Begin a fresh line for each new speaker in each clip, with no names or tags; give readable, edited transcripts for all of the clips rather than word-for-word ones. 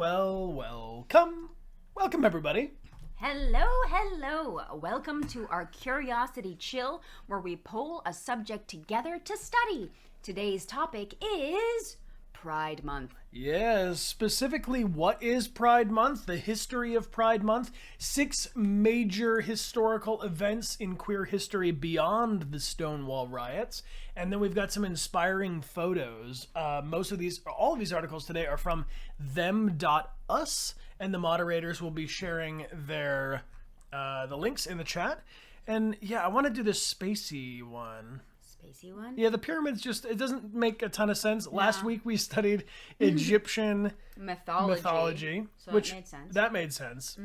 Welcome everybody.
Hello. Welcome to our Curiosity Chill, where we poll a subject together to study. Today's topic is Pride Month.
Yes, specifically, what is Pride Month? The history of Pride Month. 6 major historical events in queer history beyond the Stonewall riots. And then we've got some inspiring photos. All of these articles today are from them.us, and the moderators will be sharing their the links in the chat. And yeah, I want to do this spacey one.
Spacey one?
Yeah, the pyramids it doesn't make a ton of sense. No. Last week we studied Egyptian mythology,
so
which
it made sense.
That made sense.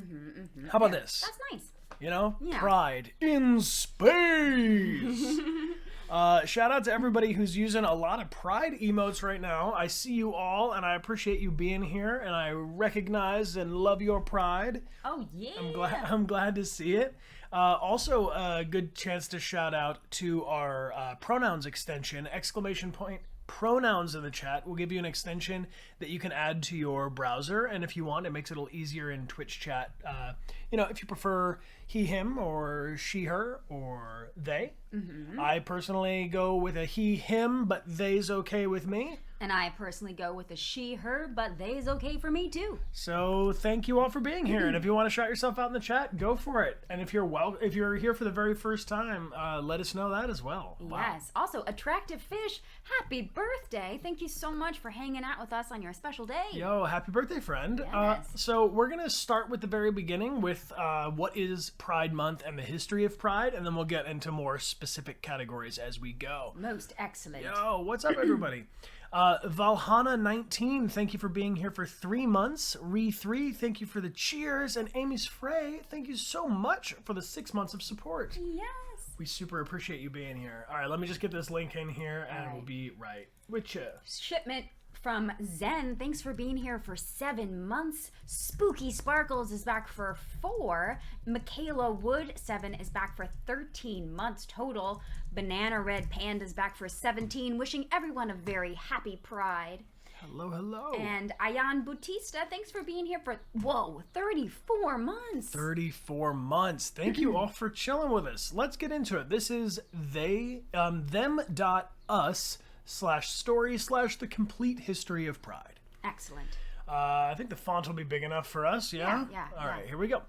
How about this?
That's nice.
You know, Pride in space. Shout out to everybody who's using a lot of Pride emotes right now. I see you all, and I appreciate you being here, and I recognize and love your pride.
Oh yeah.
I'm glad to see it. Also, a good chance to shout out to our pronouns extension, ! Pronouns in the chat. We'll give you an extension that you can add to your browser, and if you want, it makes it a little easier in Twitch chat. If you prefer he, him, or she, her, or they. I personally go with a he, him, but they's okay with me.
And I personally go with a she, her, but they's okay for me too.
So thank you all for being here. And if you want to shout yourself out in the chat, go for it. And if you're here for the very first time, let us know that as well.
Yes.
Wow.
Also, Attractive Fish, happy birthday. Thank you so much for hanging out with us on your special day.
Yo, happy birthday, friend.
Yes.
So we're going to start with the very beginning with what is Pride Month and the history of Pride, and then we'll get into more specific categories as we go.
Most excellent.
Yo, what's up, everybody? Valhana19, thank you for being here for 3 months. Re3, thank you for the cheers. And Amy's Frey, thank you so much for the 6 months of support.
Yes.
We super appreciate you being here. All right, let me just get this link in here, and we'll be right with you.
Shipment from Zen, thanks for being here for 7 months. Spooky Sparkles is back for 4. Michaela Wood, 7, is back for 13 months total. Banana Red Panda is back for 17, wishing everyone a very happy Pride.
Hello.
And Ayan Bautista, thanks for being here for, 34 months.
34 months. Thank you all for chilling with us. Let's get into it. This is them.us/story/the complete history of Pride.
Excellent.
I think the font will be big enough for us, yeah?
Yeah.
All right, here we go.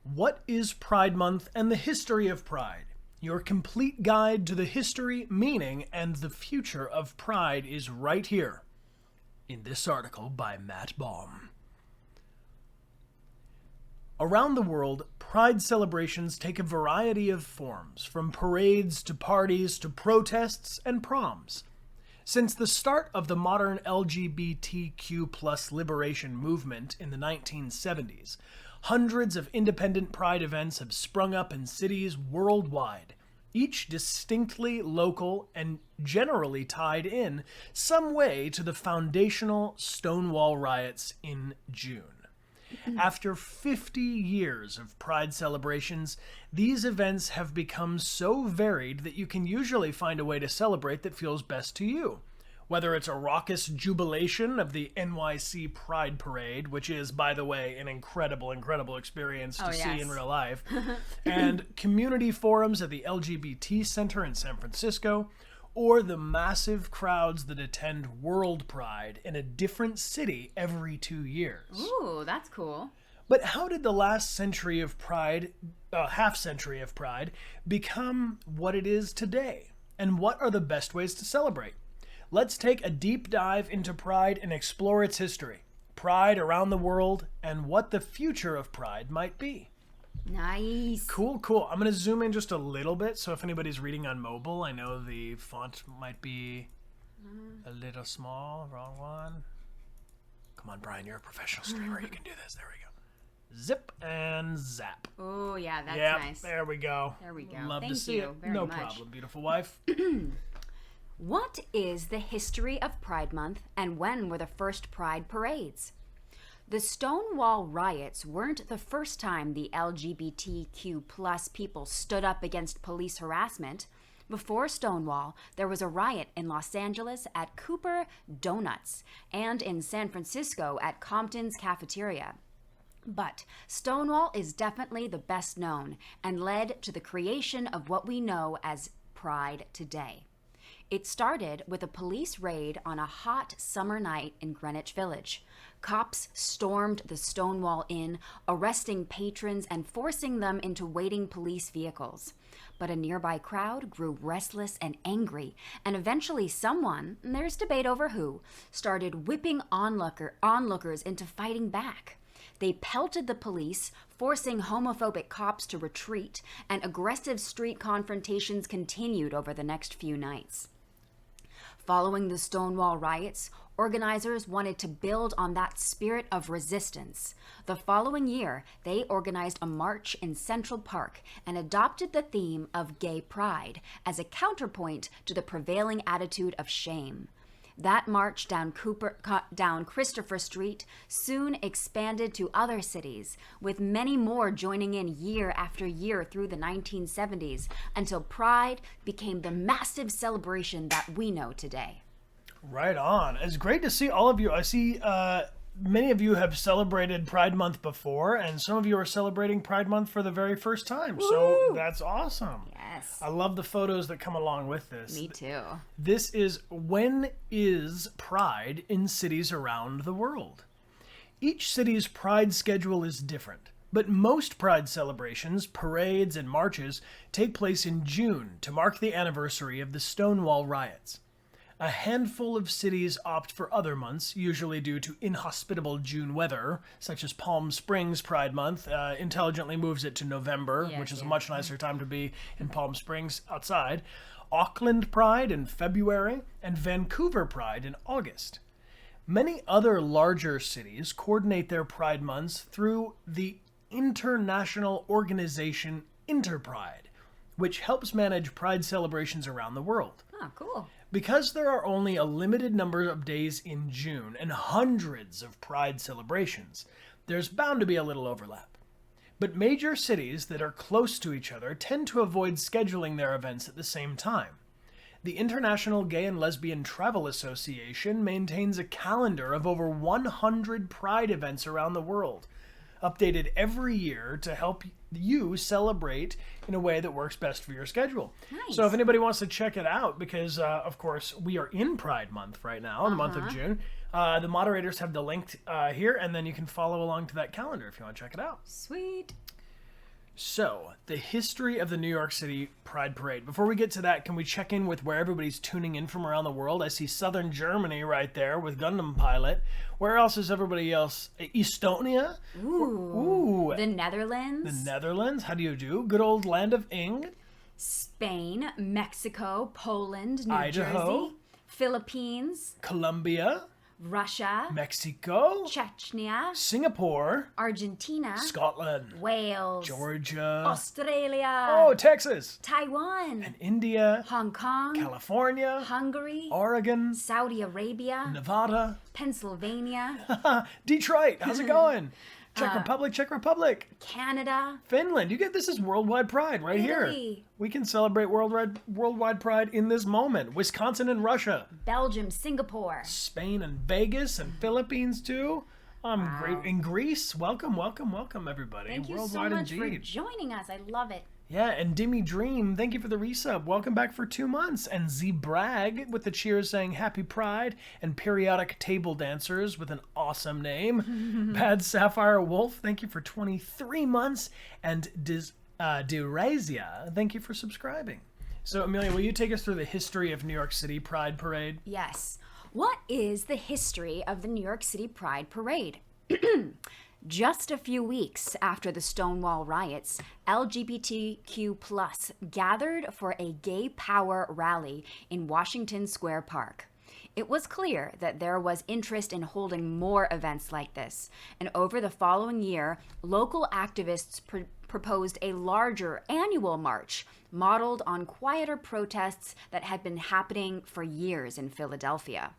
What is Pride Month and the history of Pride? Your complete guide to the history, meaning, and the future of Pride is right here in this article by Matt Baum. Around the world, Pride celebrations take a variety of forms, from parades to parties to protests and proms. Since the start of the modern LGBTQ+ liberation movement in the 1970s, hundreds of independent Pride events have sprung up in cities worldwide, each distinctly local and generally tied in some way to the foundational Stonewall riots in June. After 50 years of Pride celebrations, these events have become so varied that you can usually find a way to celebrate that feels best to you. Whether it's a raucous jubilation of the NYC Pride Parade, which is, by the way, an incredible experience to see in real life, and community forums at the LGBT Center in San Francisco, or the massive crowds that attend World Pride in a different city every 2 years.
Ooh, that's cool.
But how did the last century of Pride, half century of Pride, become what it is today? And what are the best ways to celebrate? Let's take a deep dive into Pride and explore its history, Pride around the world, and what the future of Pride might be.
Nice.
Cool. I'm going to zoom in just a little bit, so if anybody's reading on mobile, I know the font might be a little small. Wrong one. Come on, Brian, you're a professional streamer. You can do this. There we go. Zip and zap.
Oh, yeah, that's nice.
There we go. Love to see it. No problem, beautiful wife.
What is the history of Pride Month, and when were the first Pride parades? The Stonewall riots weren't the first time the LGBTQ+ people stood up against police harassment. Before Stonewall, there was a riot in Los Angeles at Cooper Donuts and in San Francisco at Compton's Cafeteria. But Stonewall is definitely the best known and led to the creation of what we know as Pride today. It started with a police raid on a hot summer night in Greenwich Village. Cops stormed the Stonewall Inn, arresting patrons and forcing them into waiting police vehicles. But a nearby crowd grew restless and angry, and eventually someone, there's debate over who, started whipping onlookers into fighting back. They pelted the police, forcing homophobic cops to retreat, and aggressive street confrontations continued over the next few nights. Following the Stonewall riots, organizers wanted to build on that spirit of resistance. The following year, they organized a march in Central Park and adopted the theme of gay pride as a counterpoint to the prevailing attitude of shame. That march down Christopher Street soon expanded to other cities, with many more joining in year after year through the 1970s, until Pride became the massive celebration that we know today.
Right on. It's great to see all of you. I see many of you have celebrated Pride Month before, and some of you are celebrating Pride Month for the very first time. Woo! So that's awesome.
Yes.
I love the photos that come along with this.
Me too.
This is When is Pride in cities around the world? Each city's Pride schedule is different, but most Pride celebrations, parades, and marches take place in June to mark the anniversary of the Stonewall riots. A handful of cities opt for other months, usually due to inhospitable June weather, such as Palm Springs Pride Month intelligently moves it to November, which is a much nicer time to be in Palm Springs outside, Auckland Pride in February, and Vancouver Pride in August. Many other larger cities coordinate their Pride months through the international organization Interpride, which helps manage Pride celebrations around the world.
Oh, cool.
Because there are only a limited number of days in June and hundreds of Pride celebrations, there's bound to be a little overlap. But major cities that are close to each other tend to avoid scheduling their events at the same time. The International Gay and Lesbian Travel Association maintains a calendar of over 100 Pride events around the world, updated every year to help you celebrate in a way that works best for your schedule.
Nice.
So if anybody wants to check it out, because of course we are in Pride Month right now, in the month of June, the moderators have the link here, and then you can follow along to that calendar if you want to check it out.
Sweet.
So, the history of the New York City Pride Parade. Before we get to that, can we check in with where everybody's tuning in from around the world? I see southern Germany right there with Gundam Pilot. Where else is everybody else? Estonia?
Ooh. The Netherlands.
The Netherlands. How do you do? Good old land of England.
Spain, Mexico, Poland, New
Idaho.
Jersey, Philippines,
Colombia.
Russia,
Mexico.
Chechnya,
Singapore.
Argentina,
Scotland.
Wales,
Georgia.
Australia,
Oh, Texas.
Taiwan,
And India.
Hong Kong,
California.
Hungary,
Oregon.
Saudi Arabia,
Nevada.
Pennsylvania,
Detroit. How's it going? Czech Republic.
Canada,
Finland. You get this is worldwide pride right
Italy.
here. We can celebrate worldwide pride in this moment. Wisconsin and Russia.
Belgium, Singapore,
Spain and Vegas and Philippines too. Great in Greece. Welcome everybody.
Thank you
Worldwide
so much
indeed.
for joining us. I love it.
Yeah, and Dimmy Dream, thank you for the resub. Welcome back for 2 months. And Z Bragg with the cheers saying Happy Pride, and Periodic Table Dancers with an awesome name. Bad Sapphire Wolf, thank you for 23 months. And Derazia, thank you for subscribing. So, Amelia, will you take us through the history of New York City Pride Parade?
Yes. What is the history of the New York City Pride Parade? Just a few weeks after the Stonewall riots, LGBTQ+ gathered for a gay power rally in Washington Square Park. It was clear that there was interest in holding more events like this, and over the following year, local activists proposed a larger annual march modeled on quieter protests that had been happening for years in Philadelphia.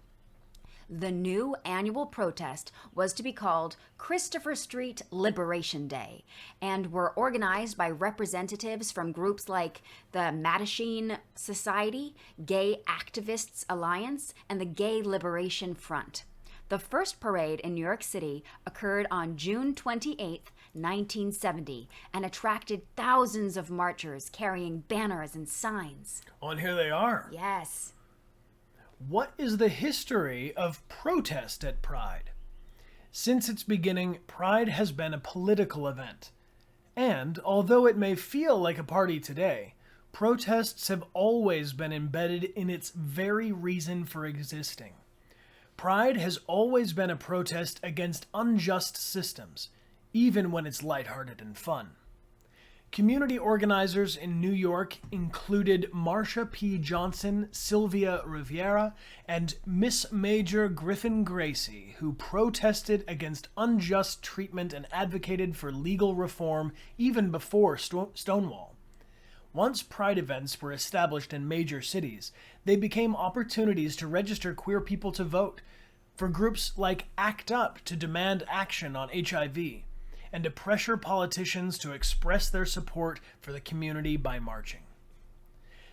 The new annual protest was to be called Christopher Street Liberation Day and were organized by representatives from groups like the Mattachine Society, Gay Activists Alliance, and the Gay Liberation Front. The first parade in New York City occurred on June 28, 1970, and attracted thousands of marchers carrying banners and signs.
Oh, and here they are.
Yes.
What is the history of protest at Pride? Since its beginning, Pride has been a political event. And, although it may feel like a party today, protests have always been embedded in its very reason for existing. Pride has always been a protest against unjust systems, even when it's lighthearted and fun. Community organizers in New York included Marsha P. Johnson, Sylvia Rivera, and Miss Major Griffin Gracie, who protested against unjust treatment and advocated for legal reform even before Stonewall. Once Pride events were established in major cities, they became opportunities to register queer people to vote, for groups like ACT UP to demand action on HIV, and to pressure politicians to express their support for the community by marching.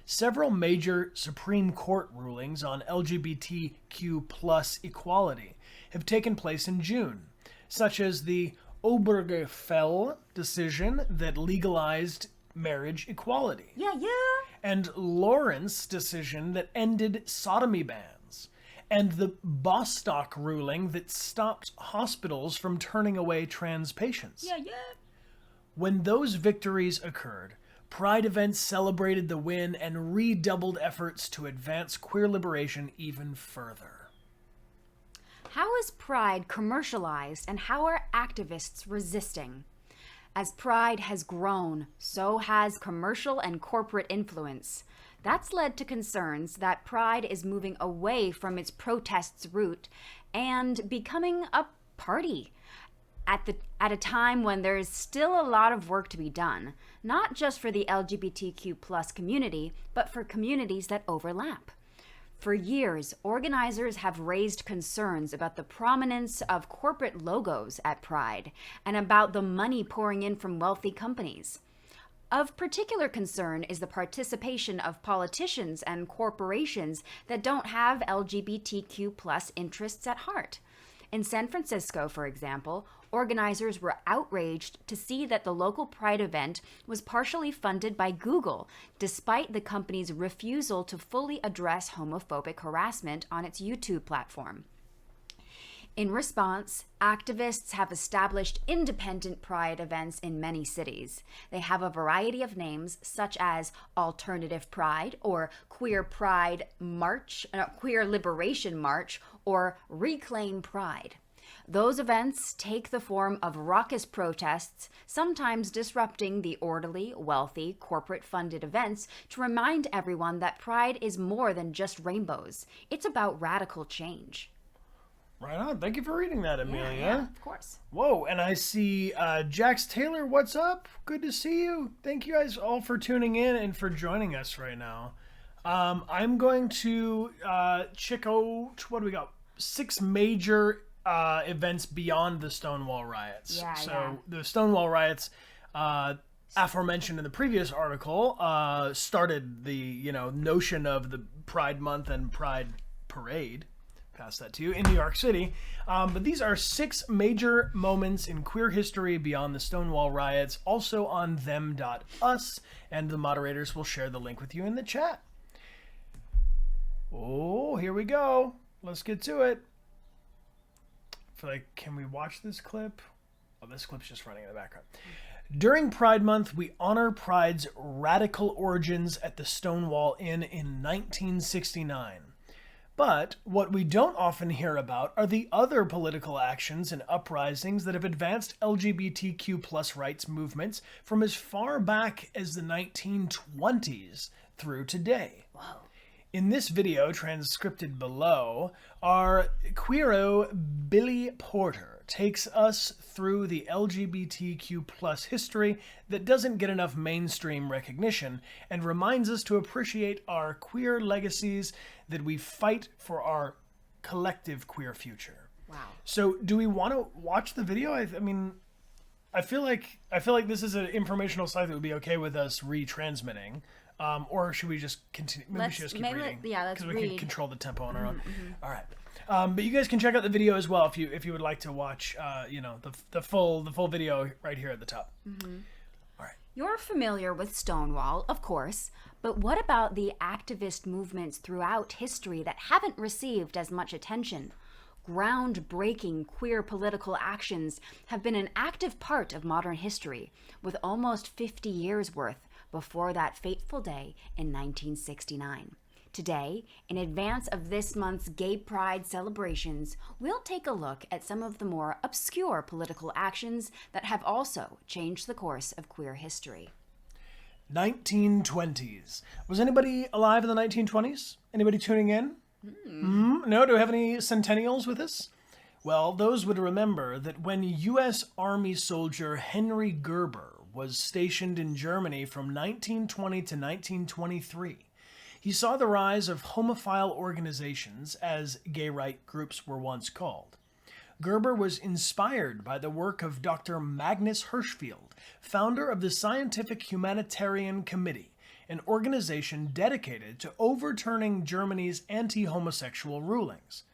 Several major Supreme Court rulings on LGBTQ+ equality have taken place in June, such as the Obergefell decision that legalized marriage equality, and Lawrence decision that ended sodomy bans, and the Bostock ruling that stopped hospitals from turning away trans patients. When those victories occurred, Pride events celebrated the win and redoubled efforts to advance queer liberation even further.
How is Pride commercialized, and how are activists resisting? As Pride has grown, so has commercial and corporate influence. That's led to concerns that Pride is moving away from its protests route and becoming a party at a time when there is still a lot of work to be done, not just for the LGBTQ+ community, but for communities that overlap. For years, organizers have raised concerns about the prominence of corporate logos at Pride and about the money pouring in from wealthy companies. Of particular concern is the participation of politicians and corporations that don't have LGBTQ+ interests at heart. In San Francisco, for example, organizers were outraged to see that the local Pride event was partially funded by Google, despite the company's refusal to fully address homophobic harassment on its YouTube platform. In response, activists have established independent Pride events in many cities. They have a variety of names, such as Alternative Pride, or Queer Pride March, Queer Liberation March, or Reclaim Pride. Those events take the form of raucous protests, sometimes disrupting the orderly, wealthy, corporate-funded events to remind everyone that Pride is more than just rainbows. It's about radical change.
Right on. Thank you for reading that, Amelia.
Yeah, of course.
Whoa, and I see Jax Taylor, what's up? Good to see you. Thank you guys all for tuning in and for joining us right now. I'm going to check out, what do we got? 6 major events beyond the Stonewall riots. The Stonewall riots, aforementioned in the previous article, started the notion of the Pride Month and Pride Parade. Pass that to you, in New York City. But these are 6 major moments in queer history beyond the Stonewall riots, also on them.us, and the moderators will share the link with you in the chat. Oh, here we go. Let's get to it. I feel like, can we watch this clip? Oh, this clip's just running in the background. During Pride Month, we honor Pride's radical origins at the Stonewall Inn in 1969. But what we don't often hear about are the other political actions and uprisings that have advanced LGBTQ+ rights movements from as far back as the 1920s through today.
Wow.
In this video, transcribed below, our queero Billy Porter takes us through the LGBTQ+ history that doesn't get enough mainstream recognition and reminds us to appreciate our queer legacies, that we fight for our collective queer future.
Wow.
So do we want to watch the video? I mean, I feel like this is an informational site that would be okay with us retransmitting. Or should we just continue? Maybe we should just keep reading.
Let's
read. Because we can control the tempo on our own.
Mm-hmm.
All right. But you guys can check out the video as well if you would like to watch, the full video right here at the top.
Mm-hmm.
All right.
You're familiar with Stonewall, of course, but what about the activist movements throughout history that haven't received as much attention? Groundbreaking queer political actions have been an active part of modern history, with almost 50 years worth before that fateful day in 1969. Today, in advance of this month's Gay Pride celebrations, we'll take a look at some of the more obscure political actions that have also changed the course of queer history.
1920s. Was anybody alive in the 1920s? Anybody tuning in? No? Do we have any centennials with us? Well, those would remember that when U.S. Army soldier Henry Gerber was stationed in Germany from 1920 to 1923, he saw the rise of homophile organizations, as gay right groups were once called. Gerber was inspired by the work of Dr. Magnus Hirschfeld, founder of the Scientific Humanitarian Committee, an organization dedicated to overturning Germany's anti-homosexual rulings.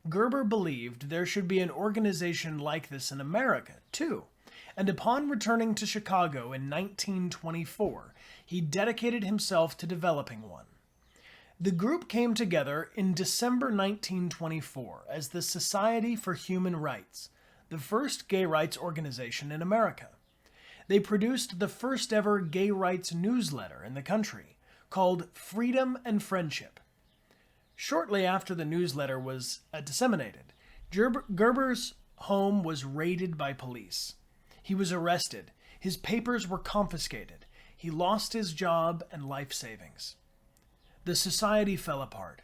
Gerber believed there should be an organization like this in America, too, and upon returning to Chicago in 1924, he dedicated himself to developing one. The group came together in December 1924 as the Society for Human Rights, the first gay rights organization in America. They produced the first ever gay rights newsletter in the country, called Freedom and Friendship. Shortly after the newsletter was disseminated, Gerber's home was raided by police. He was arrested. His papers were confiscated. He lost his job and life savings. The society fell apart.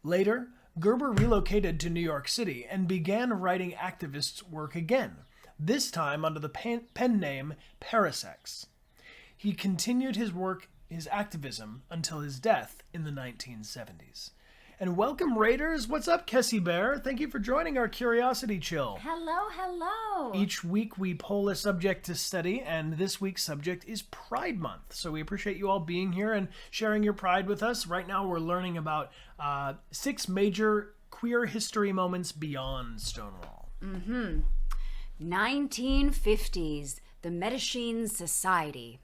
Later, Gerber relocated to New York City and began writing activist work again, this time under the pen name Parasex. He continued his activism until his death in the 1970s. And welcome, Raiders. What's up, Kessie Bear? Thank you for joining our Curiosity Chill.
Hello, hello.
Each week we poll a subject to study, and this week's subject is Pride Month. So we appreciate you all being here and sharing your pride with us. Right now we're learning about 6 major queer history moments beyond Stonewall.
1950s, the Medellin Society.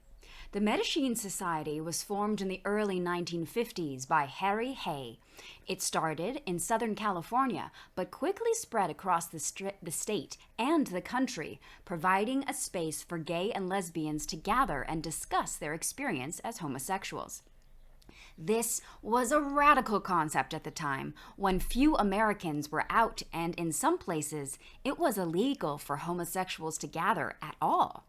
The Medellin Society was formed in the early 1950s by Harry Hay. It started in Southern California, but quickly spread across the state and the country, providing a space for gay and lesbians to gather and discuss their experience as homosexuals. This was a radical concept at the time, when few Americans were out, and in some places, it was illegal for homosexuals to gather at all.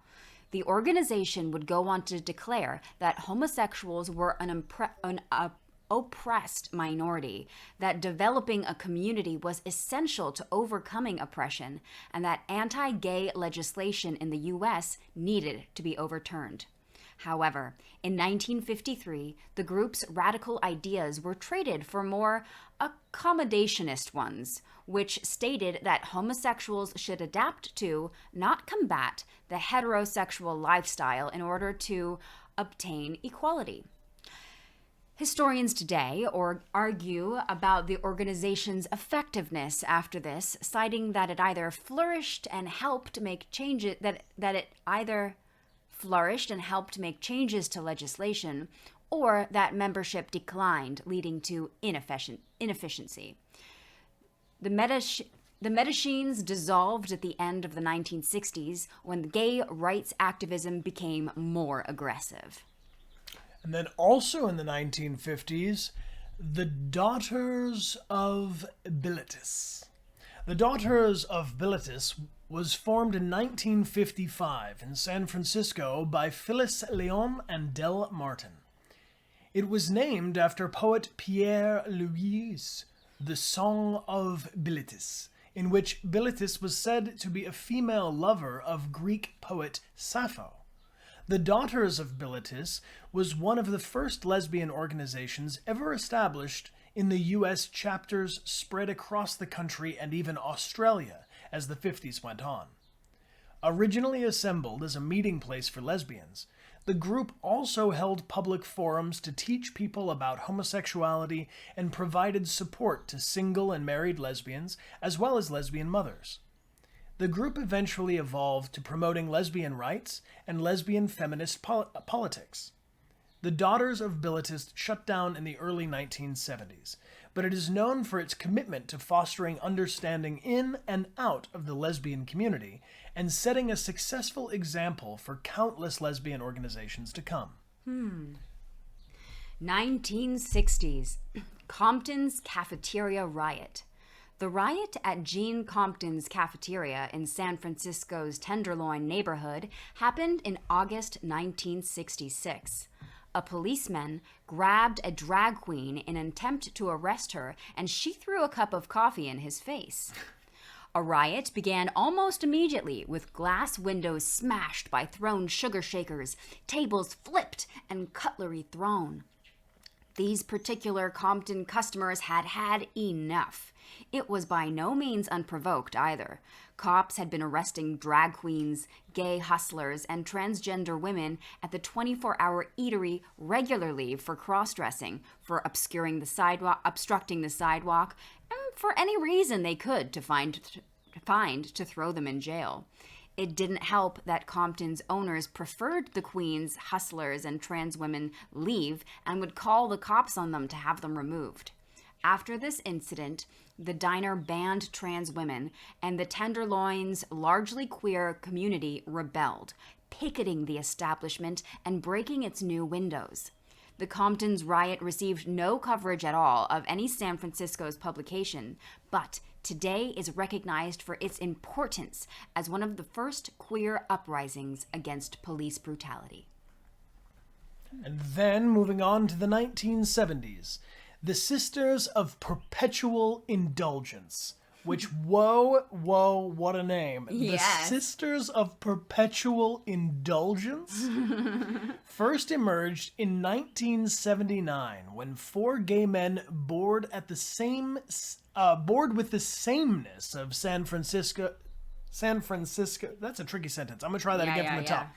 The organization would go on to declare that homosexuals were an oppressed minority, that developing a community was essential to overcoming oppression, and that anti-gay legislation in the U.S. needed to be overturned. However, in 1953, the group's radical ideas were traded for more accommodationist ones, which stated that homosexuals should adapt to, not combat, the heterosexual lifestyle in order to obtain equality. Historians today argue about the organization's effectiveness after this, citing that it either flourished and helped make changes to legislation, or that membership declined, leading to inefficiency. The Medellins dissolved at the end of the 1960s when gay rights activism became more aggressive.
And then also in the 1950s, the Daughters of Bilitis. The Daughters of Bilitis was formed in 1955 in San Francisco by Phyllis Leon and Del Martin. It was named after poet Pierre Louis' The Song of Bilitis, in which Bilitis was said to be a female lover of Greek poet Sappho. The Daughters of Bilitis was one of the first lesbian organizations ever established In the US, chapters spread across the country and even Australia as the 50s went on. Originally assembled as a meeting place for lesbians, the group also held public forums to teach people about homosexuality and provided support to single and married lesbians as well as lesbian mothers. The group eventually evolved to promoting lesbian rights and lesbian feminist politics. The Daughters of Billetist shut down in the early 1970s, but it is known for its commitment to fostering understanding in and out of the lesbian community and setting a successful example for countless lesbian organizations to come.
1960s. Compton's Cafeteria Riot. The riot at Gene Compton's cafeteria in San Francisco's Tenderloin neighborhood happened in August 1966. A policeman grabbed a drag queen in an attempt to arrest her, and she threw a cup of coffee in his face. A riot began almost immediately, with glass windows smashed by thrown sugar shakers, tables flipped, and cutlery thrown. These particular Compton customers had had enough. It was by no means unprovoked either. Cops had been arresting drag queens, gay hustlers, and transgender women at the 24-hour eatery regularly for cross-dressing, for obstructing the sidewalk, and for any reason they could to find to throw them in jail. It didn't help that Compton's owners preferred the queens, hustlers, and trans women leave and would call the cops on them to have them removed. After this incident, the diner banned trans women, and the Tenderloin's largely queer community rebelled, picketing the establishment and breaking its new windows. The Compton's riot received no coverage at all of any San Francisco's publication, but today is recognized for its importance as one of the first queer uprisings against police brutality.
And then, moving on to the 1970s, the Sisters of Perpetual Indulgence, which, whoa, what a name.
Yes.
The Sisters of Perpetual Indulgence first emerged in 1979 when four gay men bored with the sameness of San Francisco, that's a tricky sentence. I'm going to try that again from the top.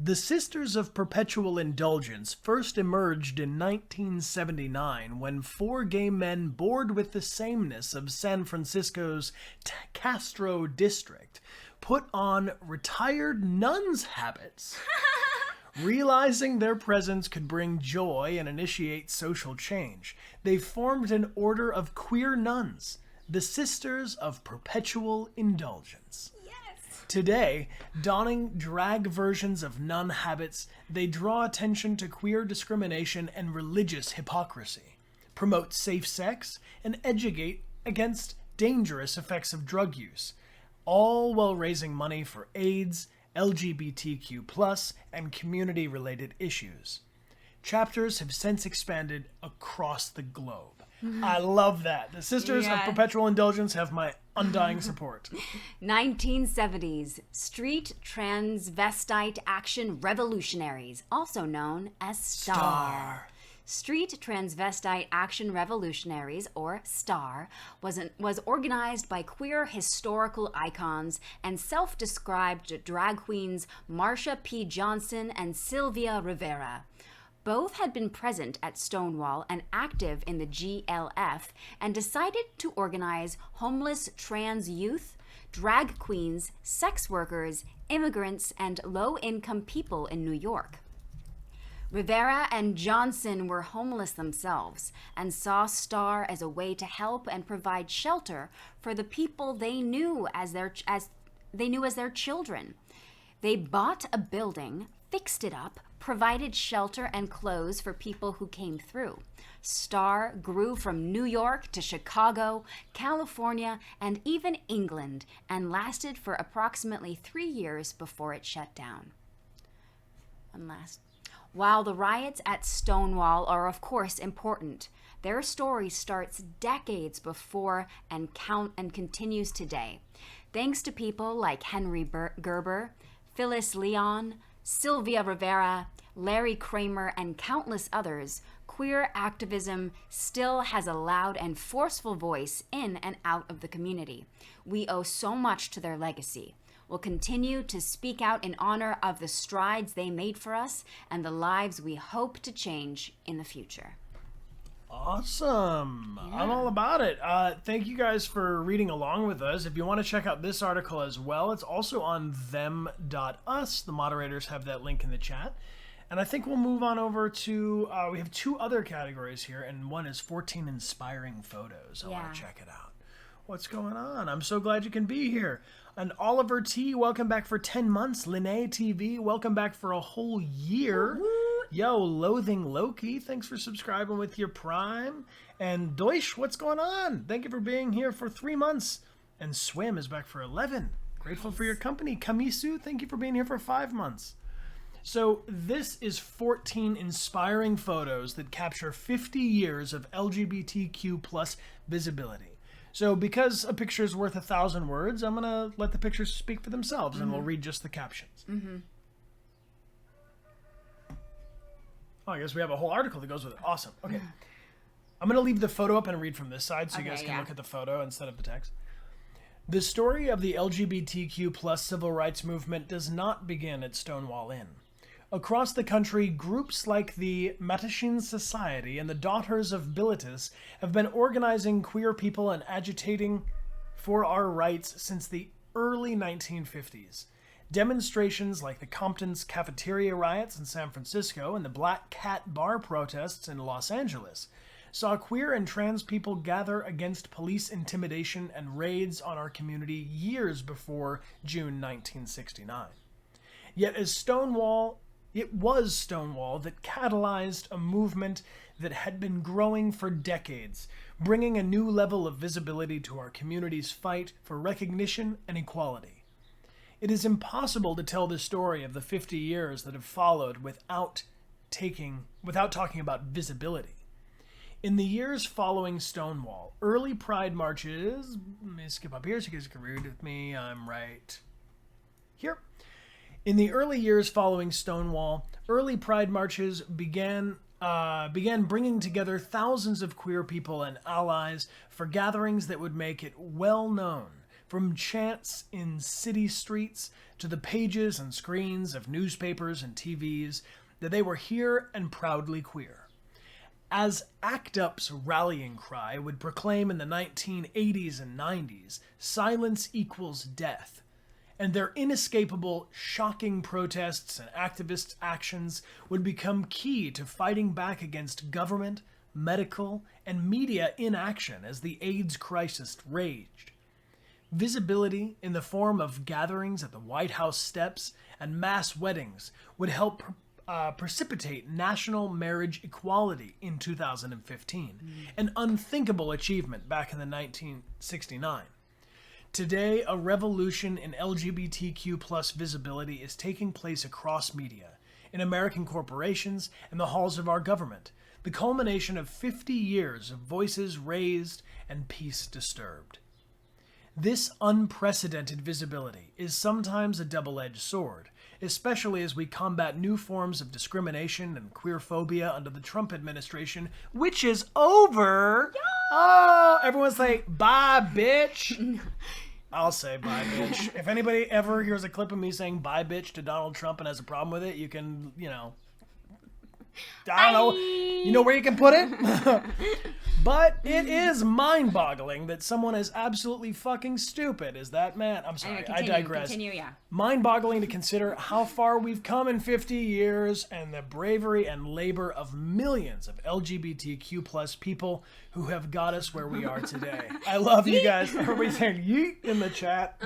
The Sisters of Perpetual Indulgence first emerged in 1979 when four gay men bored with the sameness of San Francisco's Castro district put on retired nuns' habits. Realizing their presence could bring joy and initiate social change, they formed an order of queer nuns, the Sisters of Perpetual Indulgence. Today, donning drag versions of nun habits, they draw attention to queer discrimination and religious hypocrisy, promote safe sex, and educate against dangerous effects of drug use, all while raising money for AIDS, LGBTQ+, and community-related issues. Chapters have since expanded across the globe. I love that. The Sisters of Perpetual Indulgence have my undying support.
1970s. Street Transvestite Action Revolutionaries, also known as STAR. Street Transvestite Action Revolutionaries, or STAR, was organized by queer historical icons and self-described drag queens Marsha P. Johnson and Sylvia Rivera. Both had been present at Stonewall and active in the GLF and decided to organize homeless trans youth, drag queens, sex workers, immigrants, and low-income people in New York. Rivera and Johnson were homeless themselves and saw STAR as a way to help and provide shelter for the people they knew as their children. They bought a building, fixed it up, provided shelter and clothes for people who came through. STAR grew from New York to Chicago, California, and even England, and lasted for approximately 3 years before it shut down. While the riots at Stonewall are of course important, their story starts decades before and continues today. Thanks to people like Henry Gerber, Phyllis Leon, Sylvia Rivera, Larry Kramer, and countless others, queer activism still has a loud and forceful voice in and out of the community. We owe so much to their legacy. We'll continue to speak out in honor of the strides they made for us and the lives we hope to change in the future.
Awesome. Yeah. I'm all about it. Thank you guys for reading along with us. If you want to check out this article as well, it's also on them.us. The moderators have that link in the chat. And I think we'll move on over to, we have 2 other categories here, and one is 14 inspiring photos. I want to check it out. What's going on? I'm so glad you can be here. And Oliver T, welcome back for 10 months. Linnea TV, welcome back for a whole year. Woo-hoo. Yo, Loathing Loki, thanks for subscribing with your Prime. And Deutsch, what's going on? Thank you for being here for 3 months. And Swim is back for 11. Grateful for your company. Kamisu, thank you for being here for 5 months. So this is 14 inspiring photos that capture 50 years of LGBTQ plus visibility. So because a picture is worth 1,000 words, I'm going to let the pictures speak for themselves, and we'll read just the captions. Oh, I guess we have a whole article that goes with it. Awesome. Okay. I'm going to leave the photo up and read from this side so you guys can look at the photo instead of the text. The story of the LGBTQ plus civil rights movement does not begin at Stonewall Inn. Across the country, groups like the Mattachine Society and the Daughters of Bilitis have been organizing queer people and agitating for our rights since the early 1950s. Demonstrations like the Compton's cafeteria riots in San Francisco and the Black Cat Bar protests in Los Angeles saw queer and trans people gather against police intimidation and raids on our community years before June 1969. Yet it was Stonewall that catalyzed a movement that had been growing for decades, bringing a new level of visibility to our community's fight for recognition and equality. It is impossible to tell the story of the 50 years that have followed without talking about visibility. In the years following Stonewall, early pride marches, let me skip up here so you guys can read with me, I'm right here. In the early years following Stonewall, early pride marches began bringing together thousands of queer people and allies for gatherings that would make it well known, from chants in city streets to the pages and screens of newspapers and TVs, that they were here and proudly queer. As ACT UP's rallying cry would proclaim in the 1980s and 90s, silence equals death, and their inescapable, shocking protests and activist actions would become key to fighting back against government, medical, and media inaction as the AIDS crisis raged. Visibility in the form of gatherings at the White House steps and mass weddings would help precipitate national marriage equality in 2015, an unthinkable achievement back in the 1969. Today, a revolution in LGBTQ plus visibility is taking place across media, in American corporations, and the halls of our government, the culmination of 50 years of voices raised and peace disturbed. This unprecedented visibility is sometimes a double-edged sword, especially as we combat new forms of discrimination and queerphobia under the Trump administration, which is over. Yeah. Oh, everyone's like, bye, bitch. I'll say bye, bitch. If anybody ever hears a clip of me saying bye, bitch to Donald Trump and has a problem with it, you can, I don't know. You know where you can put it? But it is mind-boggling that someone as absolutely fucking stupid as that man. I'm sorry, I digress.
Yeah.
Mind-boggling to consider how far we've come in 50 years and the bravery and labor of millions of LGBTQ plus people who have got us where we are today. I love you guys. Everybody's saying yeet in the chat.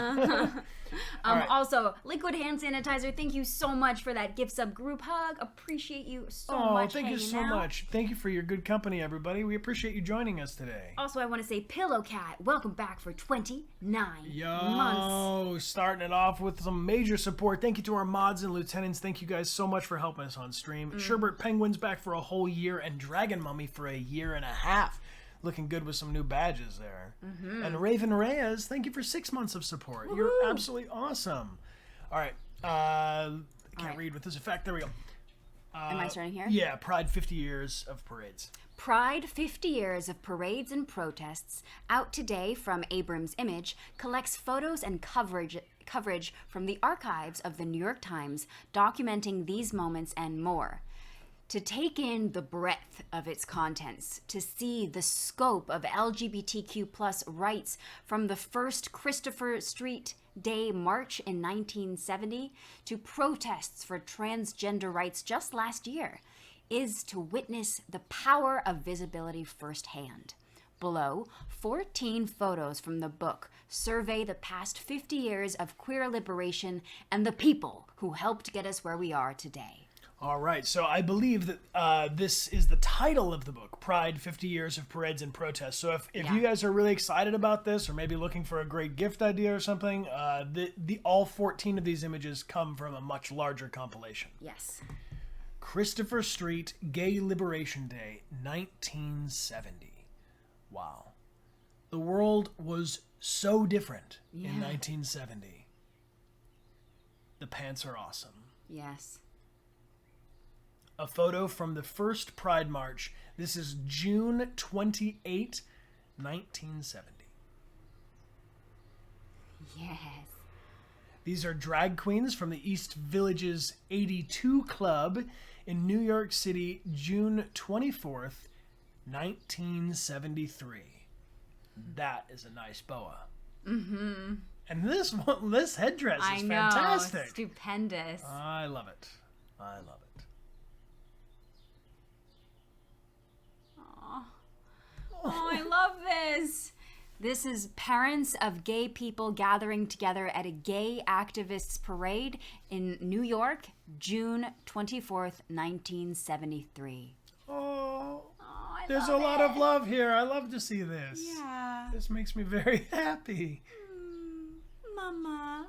Right. Also, liquid hand sanitizer, thank you so much for that gift sub group hug. Appreciate you so much.
Thank you so much. Thank you for your good company, everybody. We appreciate you joining us today.
Also, I want to say Pillow Cat, welcome back for 29 months.
Starting it off with some major support. Thank you to our mods and lieutenants. Thank you guys so much for helping us on stream. Sherbert Penguin's back for a whole year, and Dragon Mummy for a year and a half. Looking good with some new badges there. And Raven Reyes, thank you for 6 months of support. Woo-hoo. You're absolutely awesome. All right. Can't read with this effect. There we go.
Am I starting here?
Yeah, Pride 50 Years of Parades.
Pride 50 Years of Parades and Protests, out today from Abrams Image, collects photos and coverage from the archives of the New York Times, documenting these moments and more. To take in the breadth of its contents, to see the scope of LGBTQ plus rights from the first Christopher Street Day March in 1970 to protests for transgender rights just last year, is to witness the power of visibility firsthand. Below, 14 photos from the book survey the past 50 years of queer liberation and the people who helped get us where we are today.
All right, so I believe that this is the title of the book, Pride 50 Years of Parades and Protests. So if you guys are really excited about this or maybe looking for a great gift idea or something, all 14 of these images come from a much larger compilation.
Yes.
Christopher Street Gay Liberation Day, 1970. Wow. The world was so different in 1970. The pants are awesome.
Yes.
A photo from the first Pride March. This is June 28, 1970.
Yes.
These are drag queens from the East Village's 82 Club in New York City, June 24th, 1973. That is a nice boa. Mm-hmm. And this headdress is fantastic.
Stupendous.
I love it. I love it.
Oh, I love this. This is parents of gay people gathering together at a gay activists parade in New York, June 24th, 1973.
Oh, there's a lot of love here. I love to see this.
Yeah.
This makes me very happy.
Mama.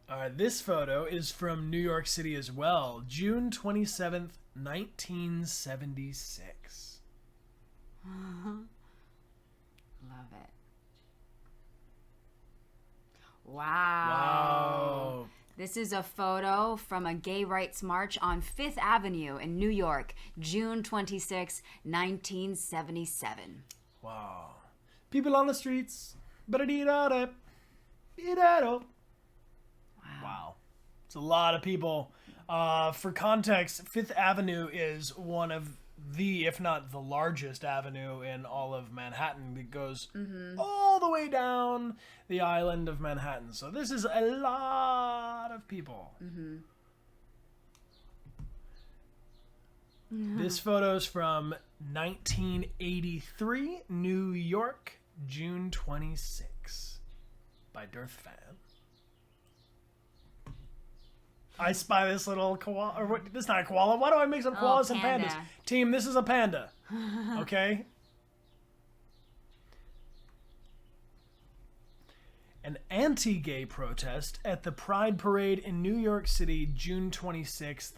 All right, this photo is from New York City as well, June 27th, 1976.
Love it. Wow. This is a photo from a gay rights march on Fifth Avenue in New York, June 26, 1977.
Wow. People on the streets. Wow. It's a lot of people. For context, Fifth Avenue is one of the, if not the largest avenue in all of Manhattan. It goes all the way down the island of Manhattan. So this is a lot of people. This photo's from 1983, New York, June 26, by Dearth Fan. I spy this little koala, or what? This is not a koala. Why do I mix up koalas and pandas? Team, this is a panda. Okay? An anti-gay protest at the Pride Parade in New York City, June 26th,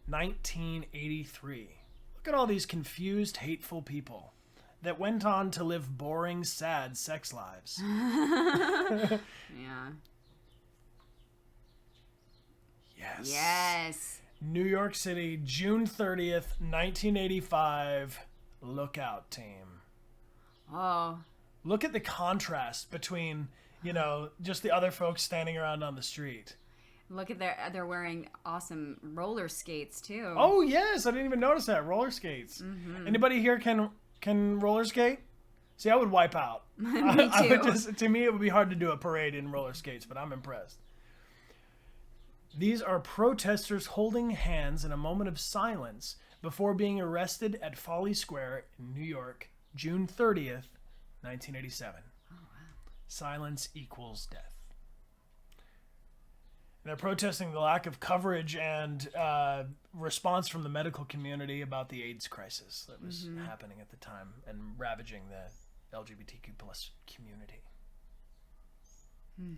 1983. Look at all these confused, hateful people that went on to live boring, sad sex lives.
Yeah.
Yes.
Yes.
New York City, June 30th, 1985. Look out, team.
Oh.
Look at the contrast between, just the other folks standing around on the street.
Look at they're wearing awesome roller skates too.
Oh, yes. I didn't even notice that. Roller skates. Mm-hmm. Anybody here can roller skate? See, I would wipe out.
Me too.
To me, it would be hard to do a parade in roller skates, but I'm impressed. These are protesters holding hands in a moment of silence before being arrested at Folly Square in New York, June 30th, 1987. Oh, wow. Silence equals death. And they're protesting the lack of coverage and response from the medical community about the AIDS crisis that was happening at the time and ravaging the LGBTQ plus community.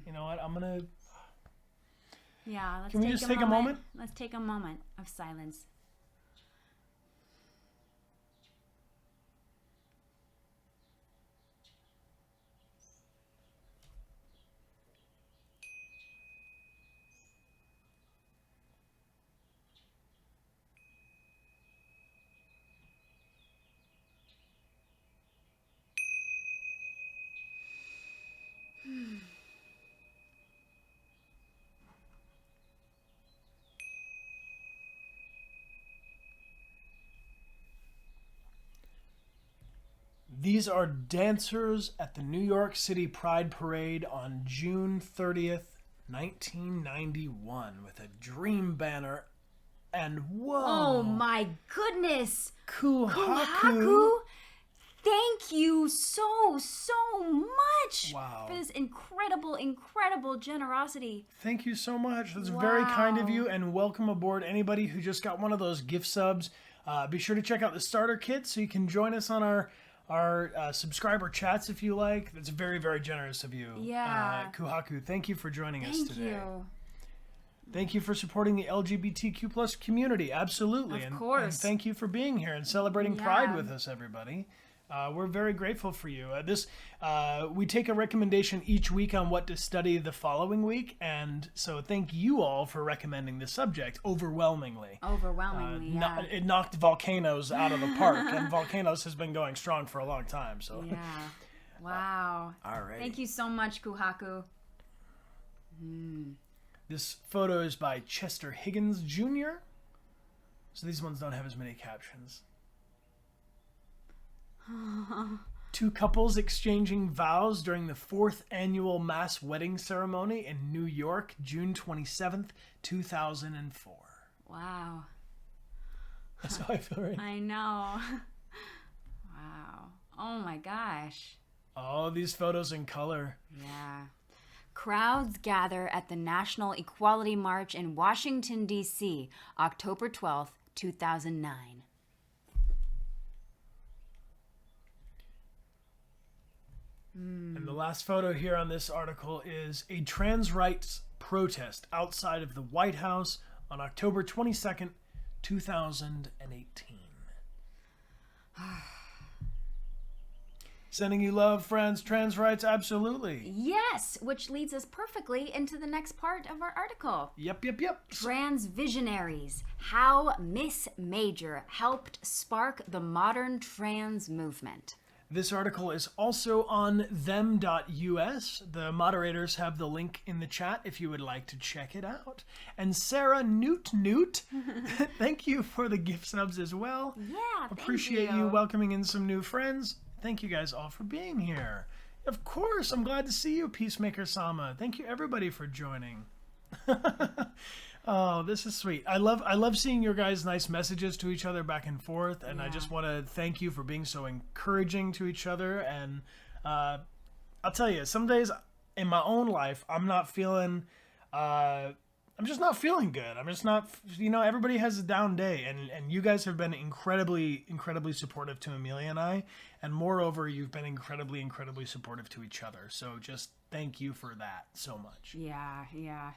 You know what?
Yeah, let's
Can we just take a moment?
Let's take a moment of silence.
These are dancers at the New York City Pride Parade on June 30th, 1991, with a dream banner. And whoa!
Oh my goodness!
Kuhaku!
Thank you so much
Wow.
for this incredible generosity.
Thank you so much. That's very kind of you, and welcome aboard anybody who just got one of those gift subs. Be sure to check out the starter kit so you can join us on our subscriber chats if you like. That's very, very generous of you.
Yeah.
Kuhaku, thank you for joining us today.
Thank you.
Thank you for supporting the LGBTQ plus community. Absolutely.
Of course.
And thank you for being here and celebrating Pride with us, everybody. We're very grateful for you. We take a recommendation each week on what to study the following week, and so thank you all for recommending the subject overwhelmingly. It knocked volcanoes out of the park, and volcanoes has been going strong for a long time. So
yeah, wow.
All right.
Thank you so much, Kuhaku.
This photo is by Chester Higgins Jr. So these ones don't have as many captions. Two couples exchanging vows during the 4th annual mass wedding ceremony in New York, June 27th, 2004.
Wow.
That's how I feel right.
I know. Wow. Oh my gosh.
Oh, these photos in color.
Yeah. Crowds gather at the National Equality March in Washington, D.C., October 12th, 2009.
And the last photo here on this article is a trans rights protest outside of the White House on October 22nd, 2018. Sending you love, friends. Trans rights, absolutely.
Yes, which leads us perfectly into the next part of our article.
Yep.
Trans visionaries. How Miss Major helped spark the modern trans movement.
This article is also on them.us. The moderators have the link in the chat if you would like to check it out. And Sarah Newt, thank you for the gift subs as well.
Yeah,
Appreciate you welcoming in some new friends. Thank you guys all for being here. Of course, I'm glad to see you, Peacemaker Sama. Thank you everybody for joining. Oh, this is sweet. I love seeing your guys' nice messages to each other back and forth, and I just want to thank you for being so encouraging to each other. And I'll tell you, some days in my own life, I'm just not feeling good. I'm just not, everybody has a down day, and you guys have been incredibly supportive to Amelia and I, and moreover, you've been incredibly supportive to each other. So just thank you for that so much.
Yeah.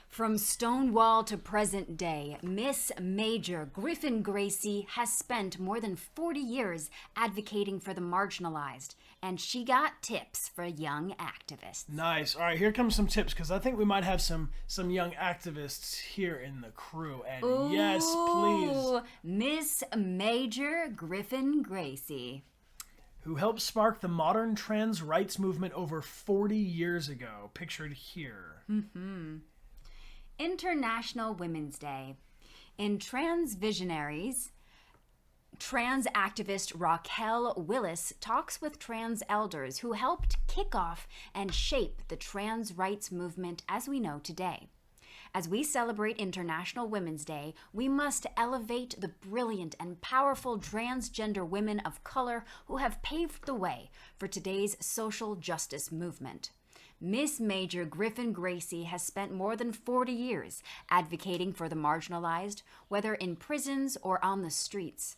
From Stonewall to present day, Miss Major Griffin Gracie has spent more than 40 years advocating for the marginalized, and she got tips for young activists.
Nice. All right, here comes some tips, because I think we might have some young activists here in the crew. And
Ooh,
yes, please.
Miss Major Griffin Gracie,
who helped spark the modern trans rights movement over 40 years ago, pictured here.
International Women's Day. In Trans Visionaries, trans activist Raquel Willis talks with trans elders who helped kick off and shape the trans rights movement as we know today. As we celebrate International Women's Day, we must elevate the brilliant and powerful transgender women of color who have paved the way for today's social justice movement. Miss Major Griffin Gracie has spent more than 40 years advocating for the marginalized, whether in prisons or on the streets.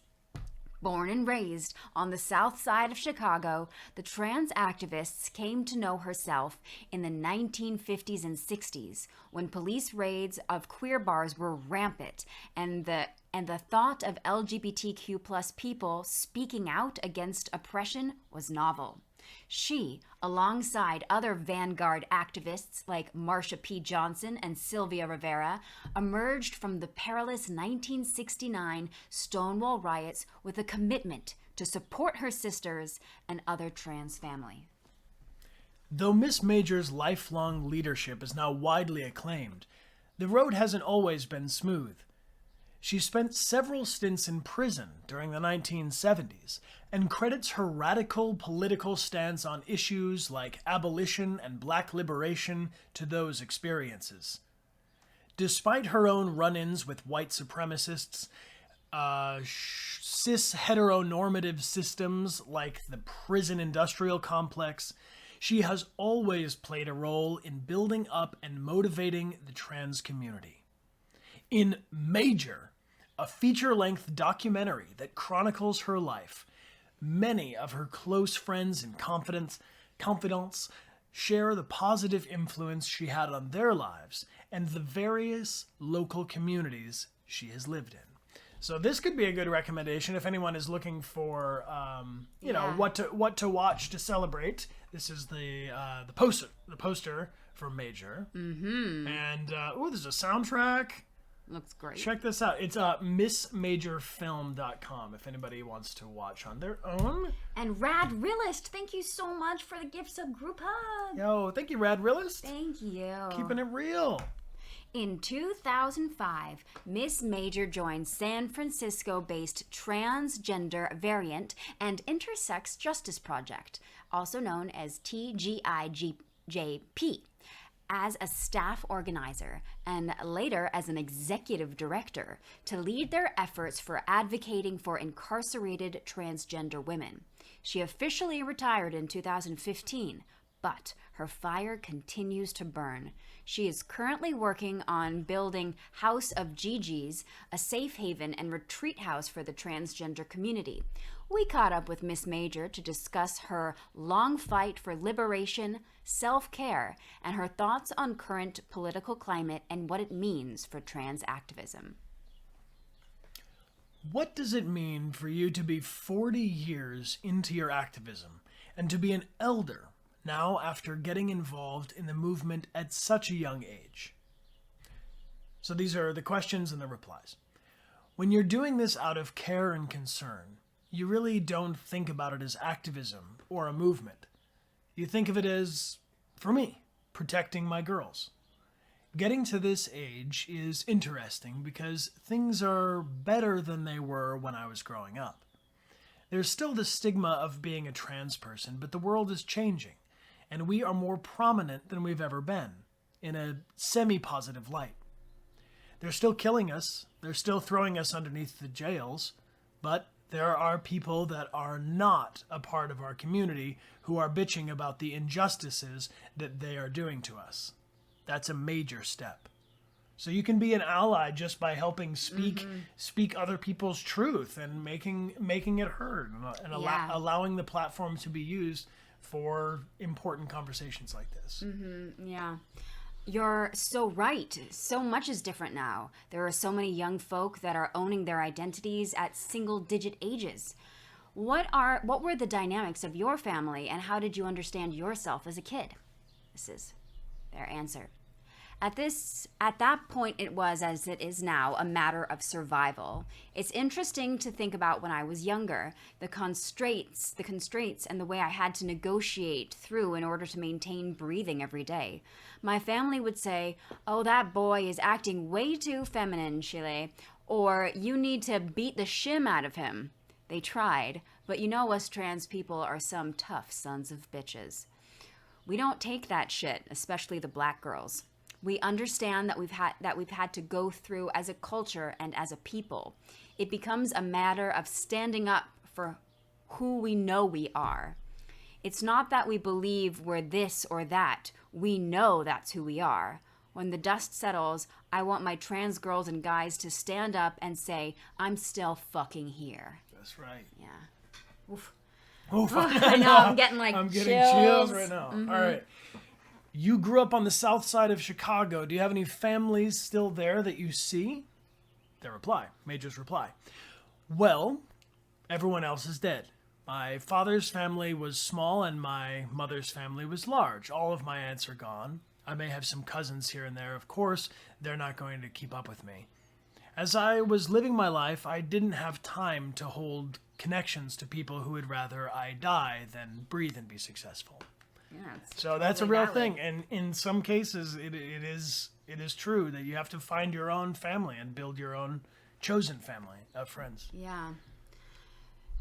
Born and raised on the south side of Chicago, the trans activists came to know herself in the 1950s and 60s, when police raids of queer bars were rampant, and the thought of LGBTQ plus people speaking out against oppression was novel. She, alongside other vanguard activists like Marsha P. Johnson and Sylvia Rivera, emerged from the perilous 1969 Stonewall riots with a commitment to support her sisters and other trans families.
Though Miss Major's lifelong leadership is now widely acclaimed, the road hasn't always been smooth. She spent several stints in prison during the 1970s and credits her radical political stance on issues like abolition and black liberation to those experiences. Despite her own run-ins with white supremacists, cis-heteronormative systems like the prison industrial complex, she has always played a role in building up and motivating the trans community. In Major, a feature-length documentary that chronicles her life, many of her close friends and confidants share the positive influence she had on their lives and the various local communities she has lived in. So this could be a good recommendation if anyone is looking for, what to watch to celebrate. This is the poster for Major, and there's a soundtrack.
Looks great.
Check this out. It's missmajorfilm.com if anybody wants to watch on their own.
And Rad Realist, thank you so much for the gift sub group hug.
Yo, thank you, Rad Realist.
Thank you.
Keeping it real.
In 2005, Miss Major joined San Francisco-based Transgender Variant and Intersex Justice Project, also known as TGIJP, as a staff organizer and later as an executive director to lead their efforts for advocating for incarcerated transgender women. She officially retired in 2015, but her fire continues to burn. She is currently working on building House of Gigi's, a safe haven and retreat house for the transgender community. We caught up with Miss Major to discuss her long fight for liberation, self-care, and her thoughts on current political climate and what it means for trans activism.
What does it mean for you to be 40 years into your activism and to be an elder now after getting involved in the movement at such a young age? So these are the questions and the replies. When you're doing this out of care and concern, you really don't think about it as activism or a movement. You think of it as, for me, protecting my girls. Getting to this age is interesting because things are better than they were when I was growing up. There's still the stigma of being a trans person, but the world is changing, and we are more prominent than we've ever been, in a semi-positive light. They're still killing us, they're still throwing us underneath the jails, but there are people that are not a part of our community who are bitching about the injustices that they are doing to us. That's a major step. So you can be an ally just by helping speak other people's truth and making it heard and allowing the platform to be used for important conversations like this.
Yeah. You're so right. So much is different now. There are so many young folk that are owning their identities at single-digit ages. What were the dynamics of your family, and how did you understand yourself as a kid? This is their answer. At that point, it was, as it is now, a matter of survival. It's interesting to think about when I was younger, the constraints and the way I had to negotiate through in order to maintain breathing every day. My family would say, "Oh, that boy is acting way too feminine, Chile," or "You need to beat the shim out of him." They tried, but you know us trans people are some tough sons of bitches. We don't take that shit, especially the black girls. We understand that we've had to go through as a culture and as a people. It becomes a matter of standing up for who we know we are. It's not that we believe we're this or that. We know that's who we are. When the dust settles, I want my trans girls and guys to stand up and say, "I'm still fucking here."
That's right.
Yeah. Oof.
Oof.
I know, I'm getting
chills right now. All right. You grew up on the south side of Chicago. Do you have any families still there that you see? Their reply, Major's reply. Well, everyone else is dead. My father's family was small and my mother's family was large. All of my aunts are gone. I may have some cousins here and there. Of course, they're not going to keep up with me. As I was living my life, I didn't have time to hold connections to people who would rather I die than breathe and be successful.
Yeah,
so that's a real thing, and in some cases, it is true that you have to find your own family and build your own chosen family of friends.
Yeah.